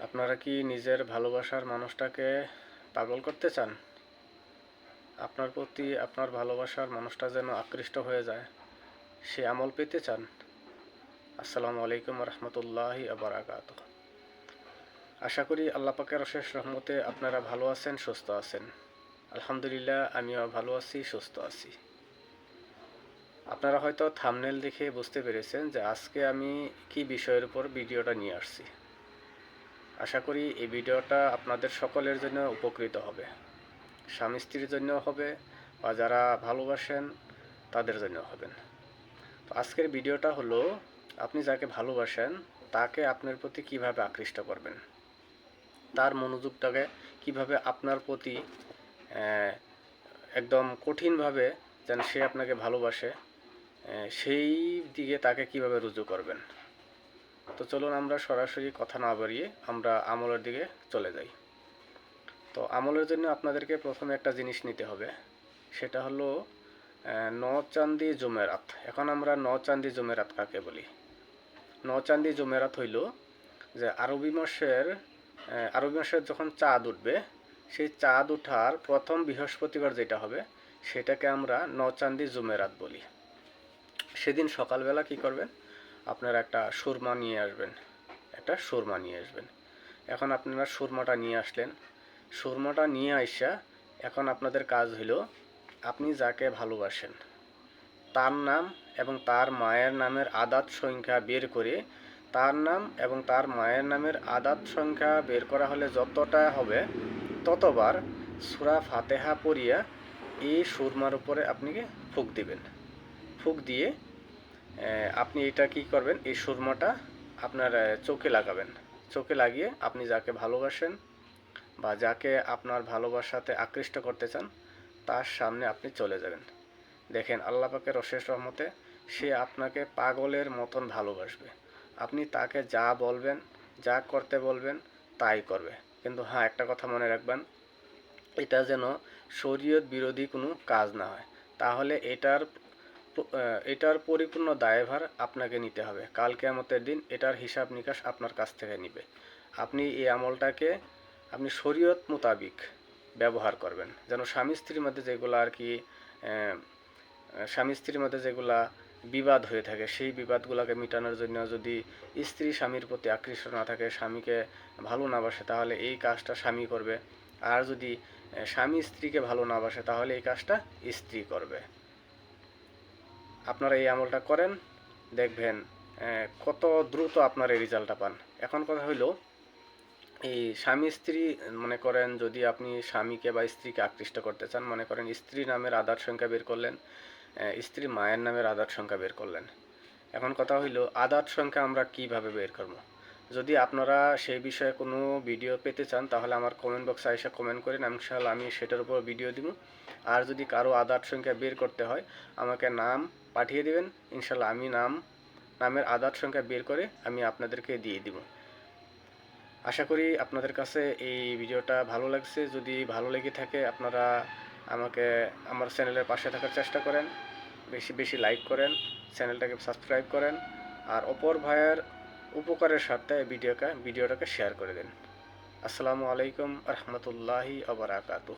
আপনারা কি নিজের ভালোবাসার মানুষটাকে পাগল করতে চান? আপনার প্রতি আপনার ভালোবাসার মানুষটা যেন আকৃষ্ট হয়ে যায়, সে আমল পেতে চান? আসসালামু আলাইকুম রহমতুল্লাহি আবরাকাতুহু। আশা করি আল্লাহ পাকের অশেষ রহমতে আপনারা ভালো আছেন, সুস্থ আছেন। আলহামদুলিল্লাহ, আমিও ভালো আছি, সুস্থ আছি। আপনারা হয়তো থাম্বনেল দেখে বুঝতে পেরেছেন যে আজকে আমি কি বিষয়ের উপর ভিডিওটা নিয়ে আসছি। আশা করি এই ভিডিওটা আপনাদের সকলের জন্য উপকৃত হবে। স্বামী স্ত্রীর জন্য হবে, বা যারা ভালোবাসেন তাদের জন্য হবেন। তো আজকের ভিডিওটা হলো, আপনি যাকে ভালোবাসেন তাকে আপনার প্রতি কিভাবে আকৃষ্ট করবেন, তার মনোযোগটাকে কিভাবে আপনার প্রতি একদম কঠিনভাবে যেন সে আপনাকে ভালোবাসে, সেই দিকে তাকে কিভাবে রুজু করবেন। তো চলুন আমরা সরাসরি কথা না বাড়িয়ে আমরা আমলের দিকে চলে যাই। তো আমলের জন্য আপনাদেরকে প্রথমে একটা জিনিস নিতে হবে, সেটা হলো নচান্দি জুমেরাত। এখন আমরা নচান্দি জুমেরাত কাকে বলি? নচান্দি জুমেরাত হইল যে আরবি মাসের যখন চাঁদ উঠবে, সেই চাঁদ ওঠার প্রথম বৃহস্পতিবার যেটা হবে সেটাকে আমরা নচান্দি জুমেরাত বলি। সেদিন সকালবেলা কি করবেন, আপনারা একটা সুরমা নিয়ে আসবেন, এখন আপনারা সুরমাটা নিয়ে আসলেন। সুরমাটা নিয়ে আইসা এখন আপনাদের কাজ হলো, আপনি যাকে ভালোবাসেন তার নাম এবং তার মায়ের নামের আদাদ সংখ্যা বের করে, তার নাম এবং তার মায়ের নামের আদাদ সংখ্যা বের করা হলে যতটা হবে ততবার সূরা ফাতিহা পড়িয়া এই সুরমার উপরে আপনি ফুঁক দিবেন। ফুঁক দিয়ে আপনি এটা কি করবেন, এই সুরমাটা আপনার চোখে লাগাবেন। চোখে লাগিয়ে আপনি যাকে ভালোবাসেন বা যাকে আপনার ভালোবাসাতে আকৃষ্ট করতে চান তার সামনে আপনি চলে যাবেন। দেখেন আল্লাহ পাকের অশেষ রহমতে সে আপনাকে পাগলের মতন ভালোবাসবে। আপনি তাকে যা বলবেন, যা করতে বলবেন তাই করবে। কিন্তু হ্যাঁ, একটা কথা মনে রাখবেন, এটা যেন শরীয়ত বিরোধী কোনো কাজ না হয়। তাহলে এটার পরিপূর্ণ দায়ভার আপনাকে নিতে হবে। কাল কিয়ামতের দিন এটার হিসাব নিকাশ আপনার কাছ থেকে নিবে। আপনি এই আমলটাকে আপনি শরীয়ত মোতাবিক ব্যবহার করবেন, যেন স্বামী স্ত্রীর মধ্যে যেগুলা বিবাদ হয়ে থাকে, সেই বিবাদগুলোকে মেটানোর জন্য যদি স্ত্রী স্বামীর প্রতি আকৃষ্ট না থাকে, স্বামীকে ভালো না বাসে, তাহলে এই কাজটা স্বামী করবে। আর যদি স্বামী স্ত্রীকে ভালো না বাসে, তাহলে এই কাজটা স্ত্রী করবে। আপনারা এই আমলটা করেন, দেখবেন কত দ্রুত আপনার এই রেজাল্টটা পান। এখন কথা হইলো, এই স্বামী স্ত্রী, মনে করেন যদি আপনি স্বামীকে বা স্ত্রীকে আকৃষ্ট করতে চান, মনে করেন স্ত্রী নামের আদার সংখ্যা বের করলেন, স্ত্রী মায়ের নামের আদার সংখ্যা বের করলেন। এখন কথা হইলো, আদার সংখ্যা আমরা কিভাবে বের করব? যদি আপনারা সেই বিষয়ে কোনো ভিডিও পেতে চান তাহলে আমার কমেন্ট বক্সে এসে কমেন্ট করেন, ইনশাআল্লাহ আমি সেটার উপর ভিডিও দিব। আর যদি কারো আদার সংখ্যা বের করতে হয় আমাকে নাম পাঠিয়ে দেবেন, ইনশাআল্লাহ আমি নামের আদার সংখ্যা বের করে আমি আপনাদেরকে দিয়ে দিব। আশা করি আপনাদের কাছে এই ভিডিওটা ভালো লাগছে। যদি ভালো লেগে থাকে আপনারা আমাকে আমার চ্যানেলের পাশে থাকার চেষ্টা করেন, বেশি বেশি লাইক করেন, চ্যানেলটাকে সাবস্ক্রাইব করেন, আর অপর ভাইয়ের উপকারের সাথে ভিডিওটাকে শেয়ার করে দেন। আসসালামু আলাইকুম রহমতুল্লাহি ওয়া বারাকাতুহু।